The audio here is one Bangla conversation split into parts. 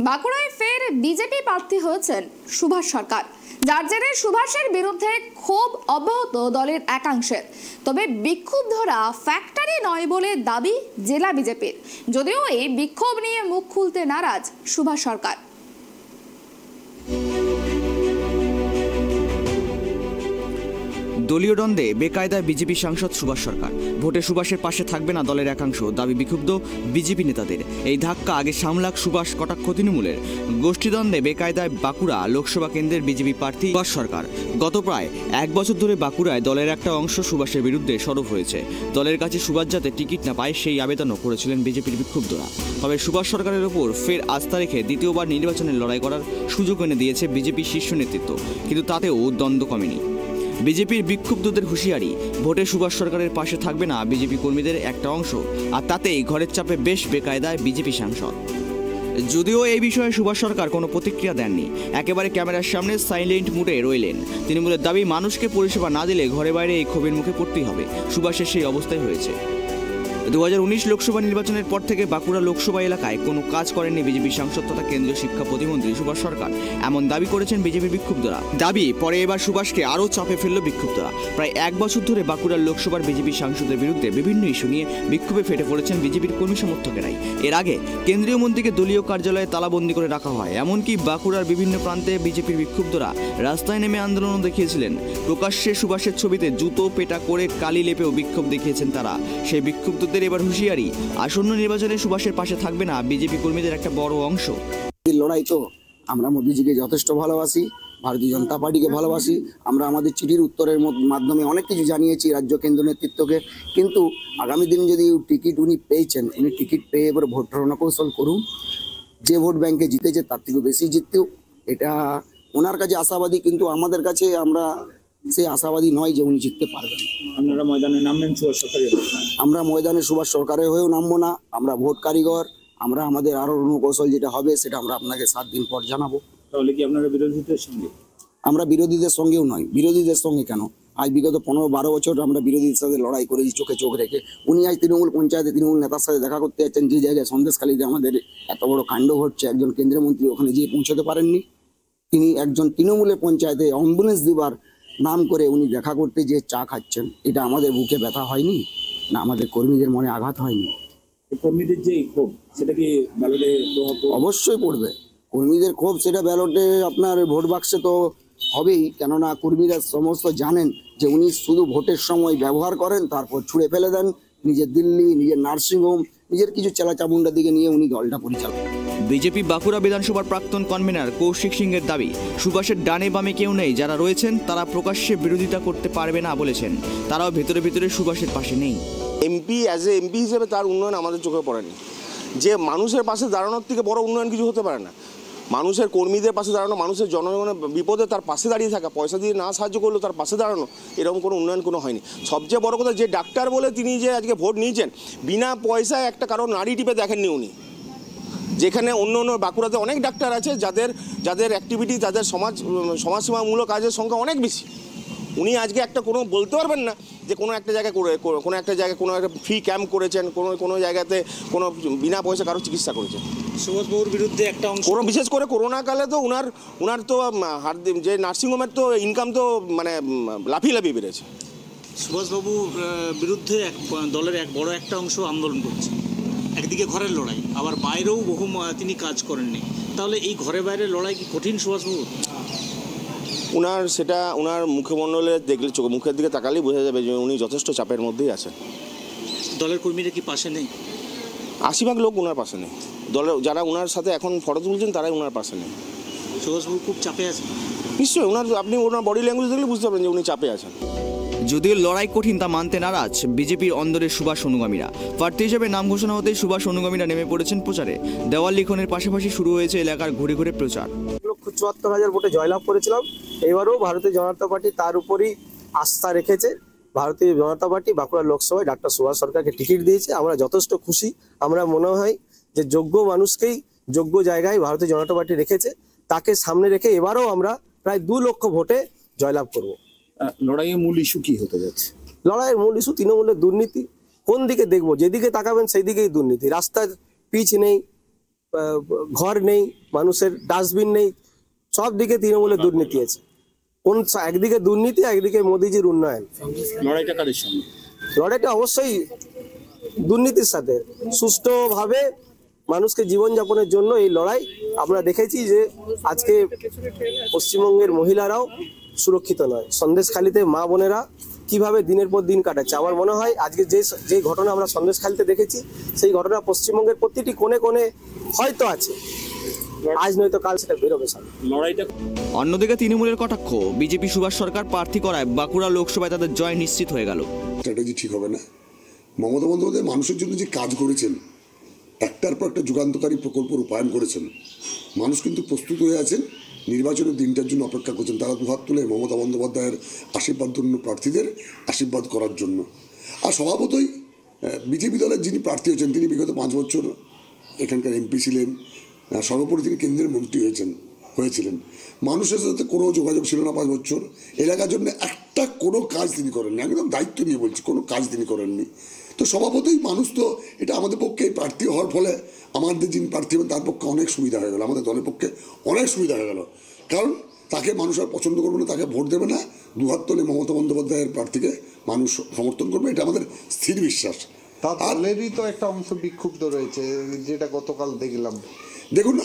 বাঁকুড়ায় ফের বিজেপি প্রার্থী হয়েছেন সুভাষ সরকার, যার জেরে সুভাষের বিরুদ্ধে ক্ষোভ অব্যাহত দলের একাংশের। তবে বিক্ষুব্ধরা ফ্যাক্টরি নয় বলে দাবি জেলা বিজেপির, যদিও এই বিক্ষোভ নিয়ে মুখ খুলতে নারাজ সুভাষ সরকার। দলীয় দ্বন্দ্বে বেকায়দায় বিজেপি সাংসদ সুভাষ সরকার। ভোটে সুভাষের পাশে থাকবে না দলের একাংশ, দাবি বিক্ষুব্ধ বিজেপি নেতাদের। এই ধাক্কা আগে সামলাক সুভাষ, কটাক্ষ তৃণমূলের। গোষ্ঠীদ্বন্দ্বে বেকায়দায় বাঁকুড়া লোকসভা কেন্দ্রের বিজেপি প্রার্থী সুভাষ সরকার। গত প্রায় এক বছর ধরে বাঁকুড়ায় দলের একটা অংশ সুভাষের বিরুদ্ধে সরব হয়েছে। দলের কাছে সুভাষ যাতে টিকিট না পায় সেই আবেদনও করেছিলেন বিজেপির বিক্ষুব্ধরা। তবে সুভাষ সরকারের ওপর ফের আস্থা রেখে দ্বিতীয়বার নির্বাচনে লড়াই করার সুযোগ এনে দিয়েছে বিজেপি শীর্ষ নেতৃত্ব, কিন্তু তাতেও দ্বন্দ্ব কমেনি। বিজেপির বিক্ষুব্ধদের হুঁশিয়ারি, ভোটে সুভাষ সরকারের পাশে থাকবে না বিজেপি কর্মীদের একটা অংশ, আর তাতেই ঘরের চাপে বেশ বেকায়দায় বিজেপি সাংসদ। যদিও এই বিষয়ে সুভাষ সরকার কোনো প্রতিক্রিয়া দেননি, একেবারে ক্যামেরার সামনে সাইলেন্ট মুডে রইলেন। তৃণমূলের দাবি, মানুষকে পরিষেবা না দিলে ঘরে বাইরে এই ক্ষোভের মুখে পড়তেই হবে। সুভাষের সেই অবস্থাই হয়েছে। 2019 লোকসভা নির্বাচনের পর থেকে বাঁকুড়া লোকসভা এলাকায় কোনো কাজ করেননি বিজেপি সাংসদ তথা কেন্দ্রীয় শিক্ষা প্রতিমন্ত্রী সুভাষ সরকার, এমন দাবি করেছেন বিজেপির বিক্ষুব্ধরা। দাবি, পরে এবার সুভাষকে আরও চাপে ফেলল বিক্ষুব্ধরা। প্রায় এক বছর ধরে বাঁকুড়ার লোকসভার বিজেপি সাংসদের বিরুদ্ধে বিভিন্ন ইস্যু নিয়ে বিক্ষোভে ফেটে পড়েছেন বিজেপির কর্মী সমর্থকেরাই। এর আগে কেন্দ্রীয় মন্ত্রীকে দলীয় কার্যালয়ে তালাবন্দি করে রাখা হয়। এমনকি বাঁকুড়ার বিভিন্ন প্রান্তে বিজেপির বিক্ষুব্ধরা রাস্তায় নেমে আন্দোলনও দেখিয়েছিলেন। প্রকাশ্যে সুভাষের ছবিতে জুতো পেটা করে কালি লেপেও বিক্ষোভ দেখিয়েছেন তারা। সেই বিক্ষুব্ধদের এবার হুঁশিয়ারি, আসন্ন নির্বাচনে সুভাষের পাশে থাকবে না বিজেপি কর্মীদের একটা বড় অংশ। লড়াই তো আমরা মোদিজিকে যথেষ্ট ভালোবাসি, ভারতীয় জনতা পার্টিকে ভালোবাসি। আমরা আমাদের চিঠির উত্তরের মাধ্যমে অনেক কিছু জানিয়েছি রাজ্য কেন্দ্র নেতৃত্বকে, কিন্তু আগামী দিন যদি টিকিট উনি পেয়েছেন, উনি টিকিট পেয়ে এবার ভোট রণকৌশল করুন। যে ভোট ব্যাংকে জিতেছে তার থেকে বেশি জিততেও, এটা ওনার কাছে আশাবাদী, কিন্তু আমাদের কাছে আমরা সেই আশাবাদী নয় যে উনি জিততে পারবেন। আপনারা ময়দানে নামবেন সুভাষ সরকারের? আমরা ময়দানে সুভাষ সরকারের হয়েও নামবো না। আমরা ভোট কারিগর, আমরা আমাদের আরো রণকৌশল যেটা হবে সেটা আমরা আপনাকে 7 দিন পর জানাবো। তাহলে কি আপনারা বিরোধীদের সঙ্গে? আমরা বিরোধীদের সঙ্গেও নয়। বিরোধীদের সঙ্গে কেন? আজ বিগত 15-12 বছর আমরা বিরোধীদের সাথে লড়াই করেছি চোখে চোখ রেখে। উনি আজ তৃণমূল পঞ্চায়েতে তৃণমূল নেতার সাথে দেখা করতে যাচ্ছেন, যে জায়গায় সন্দেশখালীতে আমাদের এত বড় কাণ্ড ঘটছে, একজন কেন্দ্রীয় মন্ত্রী ওখানে গিয়ে পৌঁছতে পারেননি। তিনি একজন তৃণমূলের পঞ্চায়েতে অ্যাম্বুলেন্স দিবার নাম করে উনি দেখা করতে যে চা খাচ্ছেন, এটা আমাদের বুকে ব্যথা হয়নি না? আমাদের কর্মীদের মনে আঘাত হয়নি? কর্মীদের যে ক্ষোভ, সেটা কি ব্যালটে অবশ্যই পড়বে। কর্মীদের ক্ষোভ সেটা ব্যালটে আপনার ভোট বাক্সে তো হবেই, কেননা কর্মীরা সমস্ত জানেন যে উনি শুধু ভোটের সময় ব্যবহার করেন, তারপর ছুঁড়ে ফেলে দেন। নিজের দিল্লি, নিজের নার্সিংহোম, নিজের কিছু চেলাচামুন্ডার দিকে নিয়ে উনি দলটা পরিচালনা। বিজেপি বাঁকুড়া বিধানসভার প্রাক্তন কনভেনার কৌশিক সিংয়ের দাবি, সুভাষের ডানে বামে কেউ নেই, যারা রয়েছেন তারা প্রকাশ্যে বিরোধিতা করতে পারবে না বলেছেন। তারাও ভেতরে ভেতরে সুভাষের পাশে নেই। এমপি এমপি হিসেবে তার উন্নয়ন আমাদের চোখে পড়েনি। যে মানুষের পাশে দাঁড়ানোর থেকে বড় উন্নয়ন কিছু হতে পারে না। মানুষের কর্মীদের পাশে দাঁড়ানো, মানুষের জনগণের বিপদে তার পাশে দাঁড়িয়ে থাকা, পয়সা দিয়ে না সাহায্য করলেও তার পাশে দাঁড়ানো, এরকম কোনো উন্নয়ন কোনো হয়নি। সবচেয়ে বড় কথা, যে ডাক্তার বলে তিনি যে আজকে ভোট নিয়েছেন, বিনা পয়সায় একটা কারো নাড়ি টিপে দেখেননি উনি। যেখানে অন্য অন্য বাঁকুড়াতে অনেক ডাক্তার আছে যাদের অ্যাক্টিভিটি, তাদের সমাজসেবামূলক কাজের সংখ্যা অনেক বেশি। উনি আজকে একটা কোনো বলতে পারবেন না যে কোনো একটা জায়গায় কোনো একটা ফ্রি ক্যাম্প করেছেন, কোনো জায়গাতে কোনো বিনা পয়সা কারো চিকিৎসা করেছেন। সুভাষবাবুর বিরুদ্ধে একটা অংশ, বিশেষ করে করোনাকালে তো উনার তো যে নার্সিংহোমের তো ইনকাম তো মানে লাফিয়ে বেড়েছে। সুভাষবাবুর বিরুদ্ধে দলের এক বড় একটা অংশ আন্দোলন করছে। একদিকে ঘরের লড়াই, আবার বাইরেও বহু তিনি কাজ করেননি। তাহলে এই ঘরে বাইরের লড়াই কি কঠিন সুভাষবাবু? ওনার মুখমণ্ডলে দেখলে, মুখের দিকে তাকালেই বোঝা যাবে যে উনি যথেষ্ট চাপের মধ্যেই আছেন। দলের কর্মীরা কি পাশে নেই? 80% লোক ওনার পাশে নেই। দলের যারা ওনার সাথে এখন ফটো তুলছেন তারাই ওনার পাশে নেই। সুভাষবাবু খুব চাপে আছেন নিশ্চয়ই। আপনি ওনার বডি ল্যাঙ্গুয়েজ দেখলে বুঝতে পারবেন যে উনি চাপে আছেন। যদিও লড়াই কঠিন তা মানতে নারাজ বিজেপির অন্দরের সুভাষ অনুগামীরা। প্রার্থী হিসেবে নাম ঘোষণা হতেই সুভাষ অনুগামীরা নেমে পড়েছেন প্রচারে। দেওয়াল লিখনের পাশাপাশি শুরু হয়েছে এলাকার ঘুরে ঘুরে প্রচার। 1,74,000 ভোটে জয়লাভ করেছিলাম। এবারও ভারতীয় জনতা পার্টি তার উপরই আস্থা রেখেছে। ভারতীয় জনতা পার্টি বাঁকুড়া লোকসভায় ডাক্তার সুভাষ সরকারকে টিকিট দিয়েছে। আমরা যথেষ্ট খুশি। আমরা মনে হয় যে যোগ্য মানুষকেই যোগ্য জায়গায় ভারতীয় জনতা পার্টি রেখেছে। তাকে সামনে রেখে এবারও আমরা প্রায় 2 লক্ষ ভোটে জয়লাভ করব। লড়াইয়ের মূল ইস্যু কি হতে যাচ্ছে? লড়াইয়ের মূল ইস্যু তৃণমূলের দুর্নীতি। কোন দিকে দেখবো? যেদিকে তাকাবেন সেই দিকেই দুর্নীতি। রাস্তার পিচ নেই, ঘর নেই, মানুষের ডাস্টবিন নেই, সব দিকে তৃণমূলের দুর্নীতি আছে। একদিকে দুর্নীতি, একদিকে মোদিজির উন্নয়ন। লড়াইটা কাদের সঙ্গে? লড়াইটা অবশ্যই দুর্নীতির সাথে। সুষ্ঠুভাবে মানুষকে জীবনযাপনের জন্য এই লড়াই। আমরা দেখেছি যে আজকে পশ্চিমবঙ্গের মহিলারাও সুরক্ষিত নয়। সন্দেশখালীতে মা বোনেরা কিভাবে দিনের পর দিন কাটাচ্ছে। আমার মনে হয় আজকে যে ঘটনা আমরা সন্দেশখালীতে দেখেছি, সেই ঘটনা পশ্চিমবঙ্গের প্রতিটি কোণে কোণে হয়তো আছে, আজ নয়তো কাল সেটা বেরোবে। লড়াইটা অন্যদিকে তৃণমূলের কটাক্ষ, বিজেপি সুভাষ সরকার প্রার্থী করায় বাঁকুড়া লোকসভায় তাদের জয় নিশ্চিত হয়ে গেল। স্ট্র্যাটেজি ঠিক হবে না। মমতা বন্দ্যোপাধ্যায় মানুষের জন্য যে কাজ করেছেন, একটার পর একটা যুগান্তকারী প্রকল্প রূপায়ণ করেছেন, মানুষ কিন্তু প্রস্তুত হয়ে আছেন, নির্বাচনের দিনটার জন্য অপেক্ষা করছেন। তারা দুহাত তুলে মমতা বন্দ্যোপাধ্যায়ের আশীর্বাদধন্য প্রার্থীদের আশীর্বাদ করার জন্য। আর স্বভাবতই বিজেপি দলের যিনি প্রার্থী হয়েছেন, তিনি বিগত 5 বছর এখানকার এমপি ছিলেন, সর্বোপরি তিনি কেন্দ্রের মন্ত্রী হয়েছিলেন। মানুষের সাথে কোনো যোগাযোগ ছিল না 5 বছর। এলাকার জন্য একটা কোনো কাজ তিনি করেননি, একদম দায়িত্ব নিয়ে বলছি, কোনো কাজ তিনি করেননি। তো স্বভাবতই মানুষ তো এটা আমাদের পক্ষে প্রার্থী হওয়ার ফলে আমাদের যিনি প্রার্থী হবেন তার পক্ষে অনেক সুবিধা হয়ে গেল, আমাদের দলের পক্ষে অনেক সুবিধা হয়ে গেল। কারণ তাকে মানুষ আর পছন্দ করবে না, তাকে ভোট দেবে না। দুহাত তোলে মমতা বন্দ্যোপাধ্যায়ের প্রার্থীকে মানুষ সমর্থন করবে, এটা আমাদের স্থির বিশ্বাস। দলেরই তো একটা অংশ বিক্ষুব্ধ রয়েছে, যেটা গতকাল দেখলাম। দেখুন,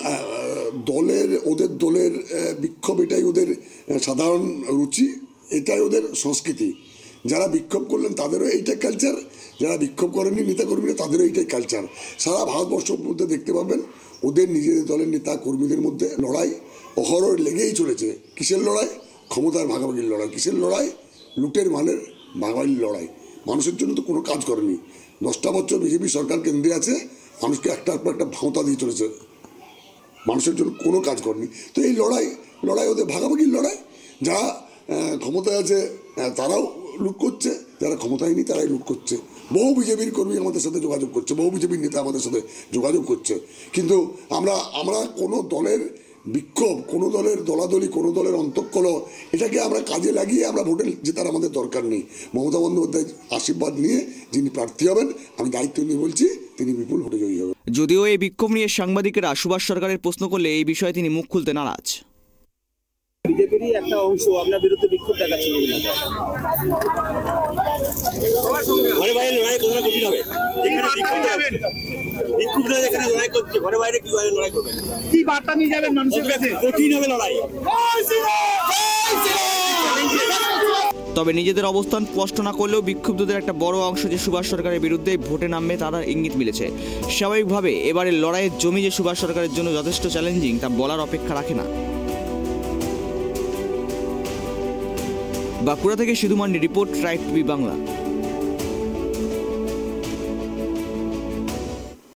ওদের দলের বিক্ষোভ, এটাই ওদের সাধারণ রুচি, এটাই ওদের সংস্কৃতি। যারা বিক্ষোভ করলেন তাদেরও এইটাই কালচার, যারা বিক্ষোভ করেননি নেতাকর্মীরা তাদেরও এইটাই কালচার। সারা ভারতবর্ষের মধ্যে দেখতে পাবেন ওদের নিজেদের দলের নেতা কর্মীদের মধ্যে লড়াই অহরহ লেগেই চলেছে। কিসের লড়াই? ক্ষমতার ভাগাভাগির লড়াই। কিসের লড়াই? লুটের মালের ভাগাভাগির লড়াই। মানুষের জন্য তো কোনো কাজ করেনি। 10টা বছর বিজেপি সরকার কেন্দ্রে আছে, মানুষকে একটার পর একটা ভাঁওতা দিয়ে চলেছে, মানুষের জন্য কোনো কাজ করেনি। তো এই লড়াই ওদের ভাগাভাগির লড়াই। যারা ক্ষমতায় আছে তারাও লুট করছে, যারা ক্ষমতায় নেই তারাই লুট করছে। বহু বিজেপির কর্মী আমাদের সাথে যোগাযোগ করছে, বহু বিজেপির নেতা আমাদের সাথে যোগাযোগ করছে। কিন্তু আমরা কোনো দলের বিক্ষোভ, কোনো দলের দলাদলি, কোনো দলের অন্তঃকলহ, এটাকে আমরা কাজে লাগিয়ে আমরা ভোটে জেতার আমাদের দরকার নেই। মমতা বন্দ্যোপাধ্যায়ের আশীর্বাদ নিয়ে যিনি প্রার্থী হবেন, আমি দায়িত্ব নিয়ে বলছি, তিনি বিপুল ভোটে জয়ী হবেন। যদিও এই বিক্ষোভ নিয়ে সাংবাদিকেরা সুভাষ সরকারের প্রশ্ন করলে এই বিষয়ে তিনি মুখ খুলতে নারাজ। বিজেপিরই একটা অংশ আপনার বিরুদ্ধে বিক্ষোভ দেখাচ্ছে। ঘরে বাইরে লড়াই কতটা কঠিন হবে? বিক্ষোভ না, যেখানে লড়াই করছে, ঘরে বাইরে কিভাবে লড়াই করবেন? কি বার্তা নিয়ে যাবেন মানুষের কাছে? কঠিন হবে লড়াই। তবে নিজেদের অবস্থান স্পষ্ট না করলেও বিক্ষুব্ধদের একটা বড় অংশ যে সুভাষ সরকারের বিরুদ্ধে ভোটে নামবে তারা ইঙ্গিত মিলেছে। স্বাভাবিকভাবে এবারের লড়াইয়ের জমি যে সুভাষ সরকারের জন্য যথেষ্ট চ্যালেঞ্জিং তা বলার অপেক্ষা রাখে না। বাঁকুড়া থেকে Sidhu mandi report, right TV Bangla.